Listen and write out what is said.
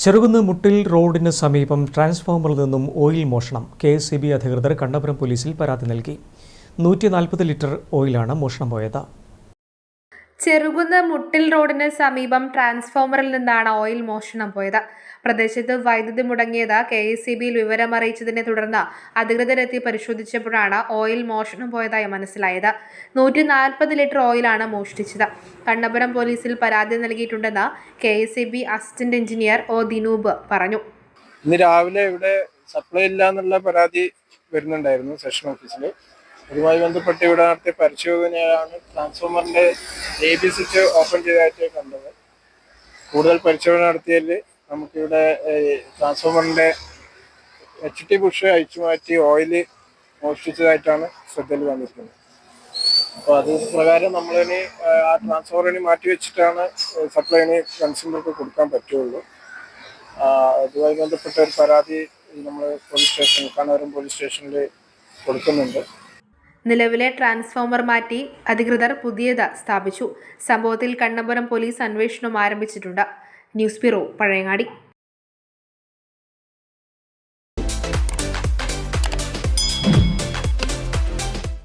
ചെറുകുന്ന് മുട്ടിൽ റോഡിന് സമീപം ട്രാൻസ്ഫോമറിൽ നിന്നും ഓയിൽ മോഷണം. KSEB അധികൃതർ കണ്ണപുരം പോലീസിൽ പരാതി നൽകി. 140 ലിറ്റർ ഓയിലാണ് മോഷണം പോയത്. ചെറുകുന്ന് മുട്ടിൽ റോഡിന് സമീപം ട്രാൻസ്ഫോമറിൽ നിന്നാണ് ഓയിൽ മോഷണം പോയത്. പ്രദേശത്ത് വൈദ്യുതി മുടങ്ങിയത് KSEBയിൽ വിവരമറിയിച്ചതിനെ തുടർന്ന് അധികൃതരെത്തി പരിശോധിച്ചപ്പോഴാണ് ഓയിൽ മോഷണം പോയതായി മനസ്സിലായത്. 140 ലിറ്റർ ഓയിലാണ് മോഷ്ടിച്ചത്. കണ്ണപുരം പോലീസിൽ പരാതി നൽകിയിട്ടുണ്ടെന്ന് KSEB assistant engineer O. Dinoop പറഞ്ഞു. ഇന്ന് രാവിലെ ഇവിടെ സപ്ലൈ ഇല്ല എന്നുള്ള പരാതി വരുന്നുണ്ടായിരുന്നു സെഷൻ ഓഫീസിൽ. അതുമായി ബന്ധപ്പെട്ട് ഇവിടെ നടത്തിയ പരിശോധനയാണ് ട്രാൻസ്ഫോമറിന്റെ AB സ്വിച്ച് ഓപ്പൺ ചെയ്തതായിട്ട് കണ്ടത്. കൂടുതൽ പരിശോധന നടത്തിയതിൽ നമുക്കിവിടെ ട്രാൻസ്ഫോമറിന്റെ HT ബുഷ് അഴിച്ചു മാറ്റി ഓയിൽ മോഷ്ടിച്ചതായിട്ടാണ് ശ്രദ്ധയിൽ വന്നിരിക്കുന്നത്. അപ്പോൾ അത് പ്രകാരം നമ്മളിനി ആ ട്രാൻസ്ഫോമറിന് മാറ്റി വെച്ചിട്ടാണ് സപ്ലൈന് കൺസ്യൂമർക്ക് കൊടുക്കാൻ പറ്റുള്ളൂ. അതുമായി ബന്ധപ്പെട്ട ഒരു പരാതി നമ്മൾ കണ്ണപുരം പോലീസ് സ്റ്റേഷനിൽ കൊടുക്കുന്നുണ്ട്. നിലവിലെ ട്രാൻസ്ഫോമർ മാറ്റി അധികൃതർ പുതിയത് സ്ഥാപിച്ചു. സംഭവത്തിൽ കണ്ണപുരം പോലീസ് അന്വേഷണം ആരംഭിച്ചിട്ടുണ്ട്. News bureau, Pazhayangadi.